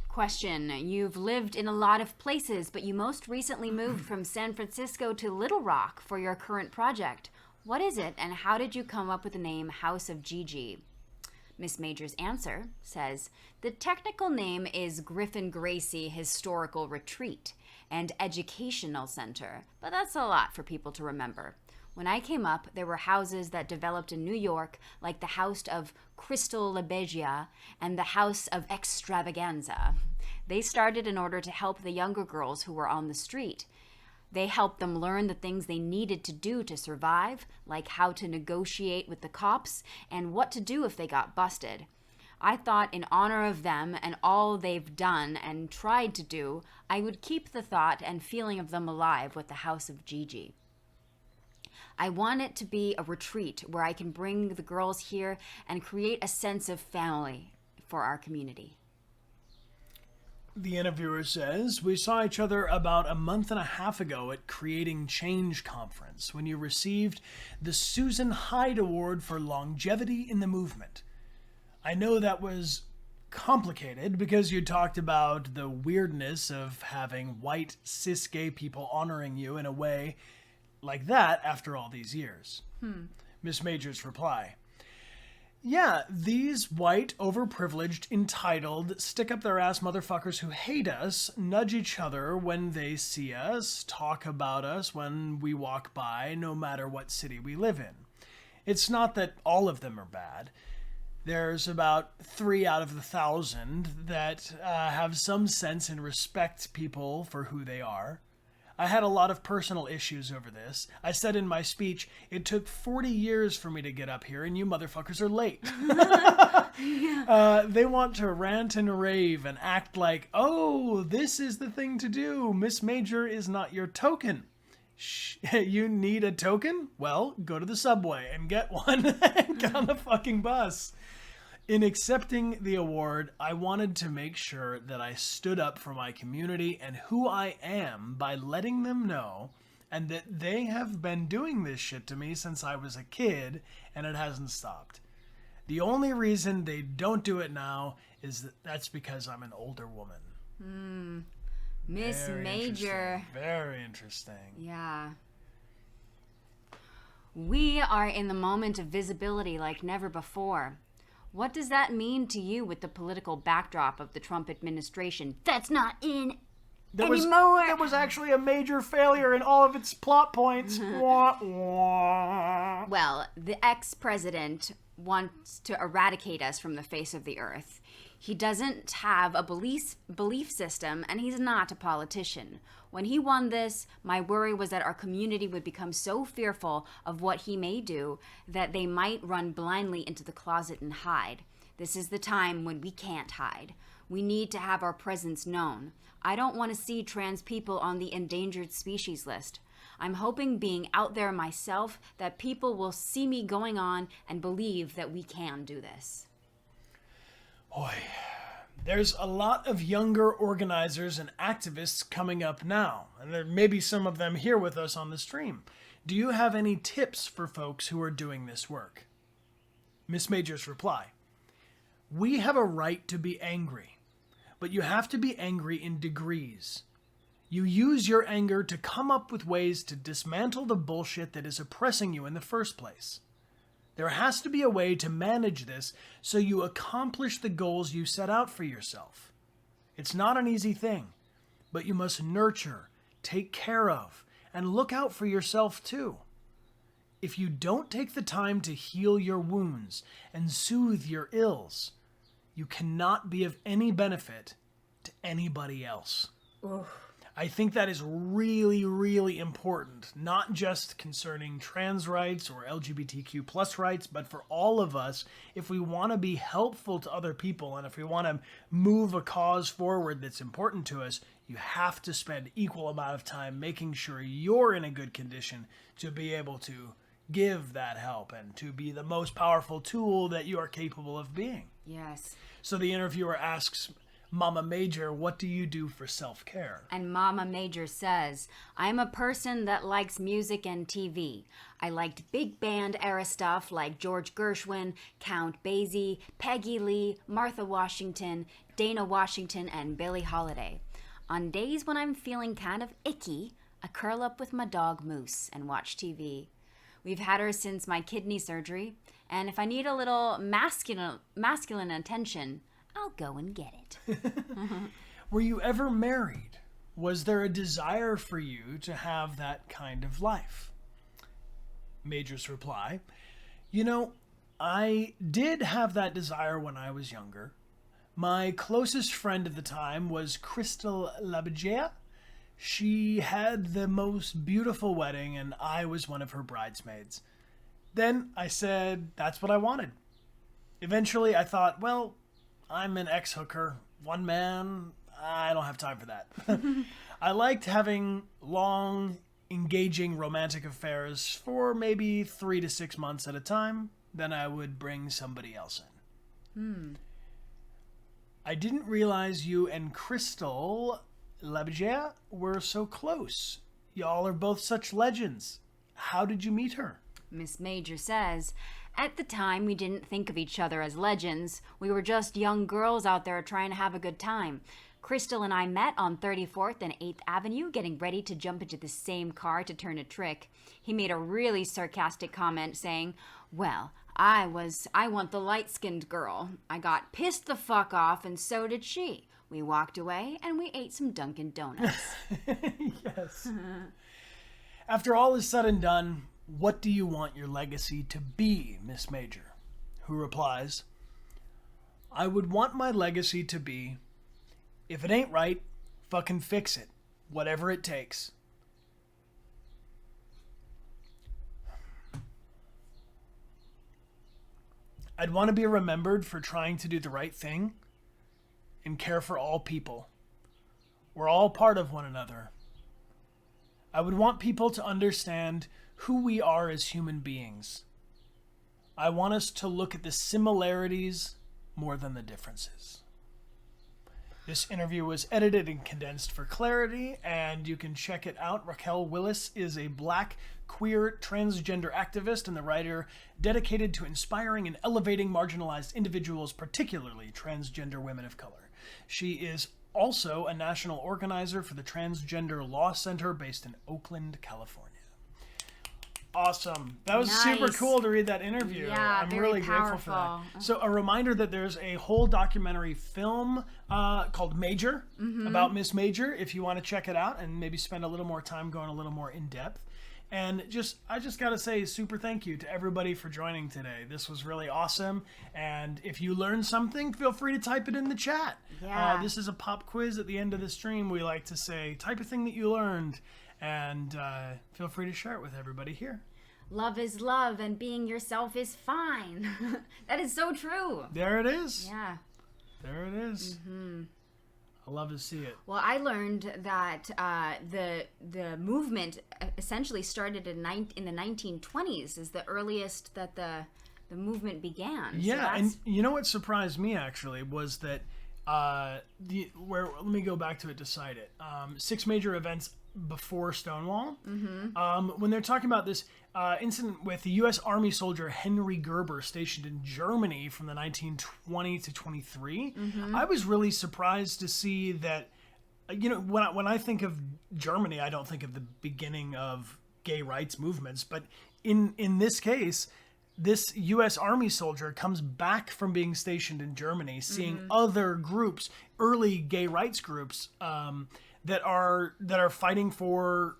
Question. You've lived in a lot of places, but you most recently moved from San Francisco to Little Rock for your current project. What is it, and how did you come up with the name House of Gigi? Miss Major's answer says, the technical name is Griffin Gracie Historical Retreat and Educational Center, but that's a lot for people to remember. When I came up, there were houses that developed in New York, like the House of Crystal Lebegia and the House of Extravaganza. They started in order to help the younger girls who were on the street. They helped them learn the things they needed to do to survive, like how to negotiate with the cops and what to do if they got busted. I thought in honor of them and all they've done and tried to do, I would keep the thought and feeling of them alive with the House of Gigi. I want it to be a retreat where I can bring the girls here and create a sense of family for our community.
The interviewer says, we saw each other about a month and a half ago at Creating Change Conference when you received the Susan Hyde Award for Longevity in the Movement. I know that was complicated because you talked about the weirdness of having white cis gay people honoring you in a way like that after all these years. Miss Major's reply. Yeah, these white, overprivileged, entitled, stick-up-their-ass motherfuckers who hate us nudge each other when they see us, talk about us when we walk by, no matter what city we live in. It's not that all of them are bad. There's about 3 out of 1,000 that have some sense and respect people for who they are. I had a lot of personal issues over this. I said in my speech, it took 40 years for me to get up here, and you motherfuckers are late. They want to rant and rave and act like, oh, this is the thing to do. Miss Major is not your token. You need a token? Well, go to the subway and get one and get on the fucking bus. In accepting the award, I wanted to make sure that I stood up for my community and who I am by letting them know, and that they have been doing this shit to me since I was a kid, and it hasn't stopped. The only reason they don't do it now is that's because I'm an older woman.
Miss Major.
Very interesting.
Yeah. We are in the moment of visibility like never before. What does that mean to you with the political backdrop of the Trump administration? That's not in anymore.
That was actually a major failure in all of its plot points. Wah, wah.
Well, the ex-president wants to eradicate us from the face of the earth. He doesn't have a belief system, and he's not a politician. When he won this, my worry was that our community would become so fearful of what he may do that they might run blindly into the closet and hide. This is the time when we can't hide. We need to have our presence known. I don't want to see trans people on the endangered species list. I'm hoping, being out there myself, that people will see me going on and believe that we can do this.
Boy, there's a lot of younger organizers and activists coming up now, and there may be some of them here with us on the stream. Do you have any tips for folks who are doing this work? Miss Major's reply. We have a right to be angry, but you have to be angry in degrees. You use your anger to come up with ways to dismantle the bullshit that is oppressing you in the first place. There has to be a way to manage this so you accomplish the goals you set out for yourself. It's not an easy thing, but you must nurture, take care of, and look out for yourself too. If you don't take the time to heal your wounds and soothe your ills, you cannot be of any benefit to anybody else.
Ugh.
I think that is really, really important, not just concerning trans rights or LGBTQ plus rights, but for all of us, if we want to be helpful to other people and if we want to move a cause forward that's important to us, you have to spend equal amount of time making sure you're in a good condition to be able to give that help and to be the most powerful tool that you are capable of being.
Yes.
So the interviewer asks, Mama Major, what do you do for self-care?
And Mama Major says, I'm a person that likes music and TV. I liked big band era stuff like George Gershwin, Count Basie, Peggy Lee, Martha Washington, Dana Washington, and Billie Holiday. On days when I'm feeling kind of icky, I curl up with my dog Moose and watch TV. We've had her since my kidney surgery, and if I need a little masculine attention, I'll go and get it.
Were you ever married? Was there a desire for you to have that kind of life? Major's reply, I did have that desire when I was younger. My closest friend at the time was Crystal Labagea. She had the most beautiful wedding, and I was one of her bridesmaids. Then I said that's what I wanted. Eventually, I thought, well, I'm an ex-hooker, one man, I don't have time for that. I liked having long, engaging romantic affairs for maybe 3 to 6 months at a time. Then I would bring somebody else in. I didn't realize you and Crystal Labagea were so close. Y'all are both such legends. How did you meet her?
Miss Major says, at the time we didn't think of each other as legends. We were just young girls out there trying to have a good time. Crystal and I met on 34th and 8th Avenue, getting ready to jump into the same car to turn a trick. He made a really sarcastic comment saying, well, I want the light-skinned girl. I got pissed the fuck off, and so did she. We walked away and we ate some Dunkin' Donuts.
Yes. After all is said and done, what do you want your legacy to be, Miss Major? Who replies, I would want my legacy to be, if it ain't right, fucking fix it, whatever it takes. I'd want to be remembered for trying to do the right thing and care for all people. We're all part of one another. I would want people to understand who we are as human beings. I want us to look at the similarities more than the differences. This interview was edited and condensed for clarity, and you can check it out. Raquel Willis is a Black, queer, transgender activist and the writer dedicated to inspiring and elevating marginalized individuals, particularly transgender women of color. She is also a national organizer for the Transgender Law Center based in Oakland, California. Awesome. That was super cool to read that interview.
Yeah,
I'm
very
really
powerful.
grateful for that. So a reminder that there's a whole documentary film called Major about Miss Major if you want to check it out and maybe spend a little more time going a little more in depth. And I just got to say super thank you to everybody for joining today. This was really awesome. And if you learned something, feel free to type it in the chat.
Yeah.
This is a pop quiz at the end of the stream. We like to say, type a thing that you learned. And feel free to share it with everybody here.
Love is love and being yourself is fine. That is so true.
There it is.
Yeah.
There it is. I love to see it.
Well, I learned that the movement essentially started in the 1920s is the earliest that the movement began.
Yeah, and you know what surprised me actually was that let me go back to it to cite it. 6 major events before Stonewall. When they're talking about this incident with the U.S. Army soldier Henry Gerber stationed in Germany from the 1920 to 23, I was really surprised to see that, when I think of Germany, I don't think of the beginning of gay rights movements, but in this case, this U.S. Army soldier comes back from being stationed in Germany, seeing other groups, early gay rights groups, that are fighting for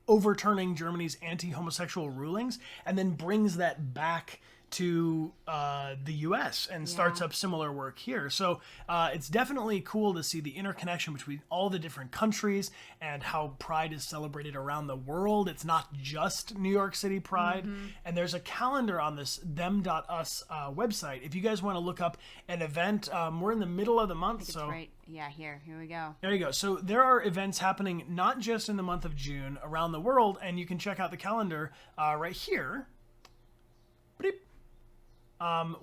overturning Germany's anti-homosexual rulings, and then brings that back to the U.S. and starts up similar work here. So it's definitely cool to see the interconnection between all the different countries and how Pride is celebrated around the world. It's not just New York City Pride. And there's a calendar on this them.us website. If you guys want to look up an event, we're in the middle of the month.
So right. Yeah, here we go.
There you go. So there are events happening not just in the month of June around the world, and you can check out the calendar right here.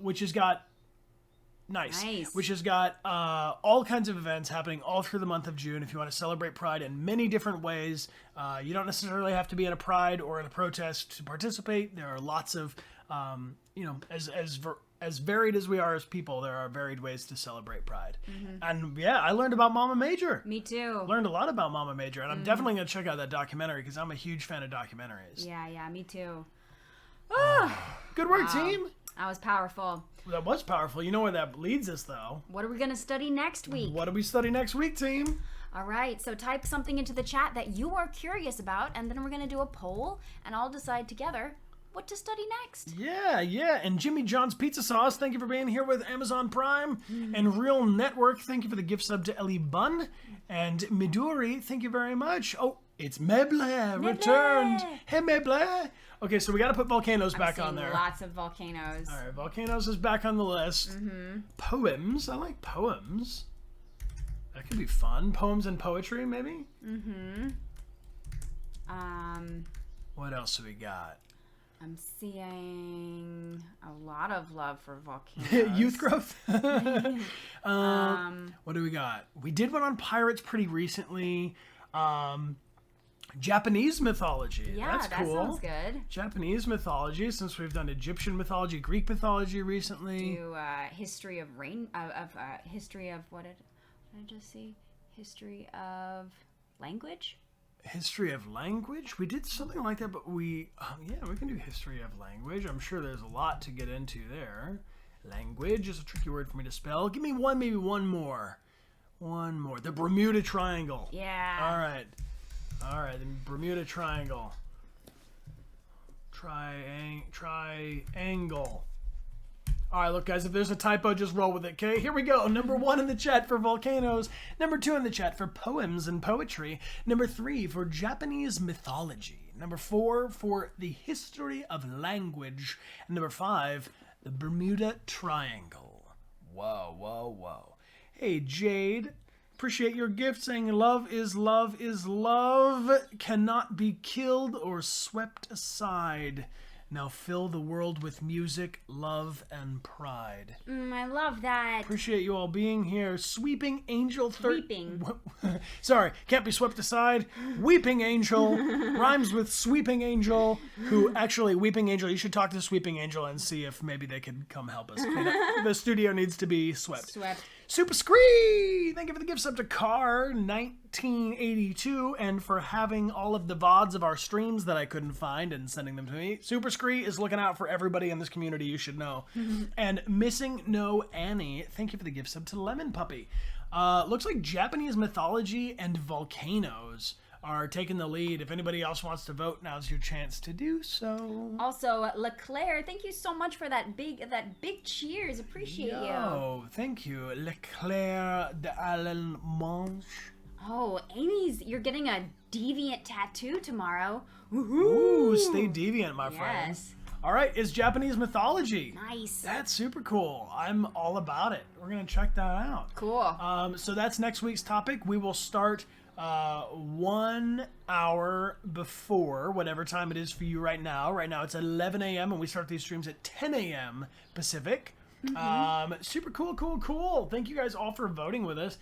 Which has got
Nice.
Which has got all kinds of events happening all through the month of June. If you want to celebrate Pride in many different ways, you don't necessarily have to be at a Pride or in a protest to participate. There are lots of, as varied as we are as people, there are varied ways to celebrate Pride. And yeah, I learned about Mama Major.
Me too.
Learned a lot about Mama Major, and I'm definitely going to check out that documentary because I'm a huge fan of documentaries.
Yeah, me too.
Good work, team.
That was powerful.
That was powerful. You know where that leads us, though.
What are we going to study next week?
What do we study next week, team?
All right, so type something into the chat that you are curious about, and then we're going to do a poll, and I'll decide together what to study next.
Yeah. And Jimmy John's Pizza Sauce, thank you for being here with Amazon Prime. And Real Network, thank you for the gift sub to Ellie Bunn. And Midori, thank you very much. Oh, it's Meble returned. Hey, Meble. Okay, so we got to put volcanoes back on there.
Lots of volcanoes.
All right, volcanoes is back on the list. Poems. I like poems. That could be fun. Poems and poetry, maybe? What else do we got?
I'm seeing a lot of love for volcanoes.
Youth growth? What do we got? We did one on pirates pretty recently. Japanese mythology.
Yeah,
that's
that
cool.
sounds good.
Japanese mythology, since we've done Egyptian mythology, Greek mythology recently.
Do history of history of what did I just see? History of language.
History of language? We did something like that, but we can do history of language. I'm sure there's a lot to get into there. Language is a tricky word for me to spell. Give me maybe one more. One more. The Bermuda Triangle.
Yeah.
All right, the Bermuda Triangle. Triangle. All right, look, guys, if there's a typo, just roll with it, okay? Here we go. Number 1 in the chat for volcanoes. Number 2 in the chat for poems and poetry. Number 3 for Japanese mythology. Number 4 for the history of language. And number 5, the Bermuda Triangle. Whoa. Hey, Jade. Appreciate your gift saying love is love is love. Cannot be killed or swept aside. Now fill the world with music, love, and pride.
I love that.
Appreciate you all being here. Sweeping Angel...
Sweeping.
Sorry, can't be swept aside. Weeping Angel rhymes with Sweeping Angel, who actually, Weeping Angel, you should talk to Sweeping Angel and see if maybe they could come help us. The studio needs to be swept. Super Scree! Thank you for the gift sub to Car1982 and for having all of the VODs of our streams that I couldn't find and sending them to me. Super Scree is looking out for everybody in this community, you should know. And Missing No Annie, thank you for the gift sub to Lemon Puppy. Looks like Japanese mythology and volcanoes are taking the lead. If anybody else wants to vote, now's your chance to do so.
Also, Leclerc, thank you so much for that big cheers. Appreciate you.
Oh, thank you, Leclerc d'Allemanche.
Oh, you're getting a deviant tattoo tomorrow.
Ooh, stay deviant, my friend.
Yes.
All right, it's Japanese mythology.
Nice.
That's super cool. I'm all about it. We're going to check that out.
Cool.
So that's next week's topic. We will start 1 hour before whatever time it is for you right now. Right now it's 11 a.m. and we start these streams at 10 a.m. Pacific. Super cool. Thank you guys all for voting with us.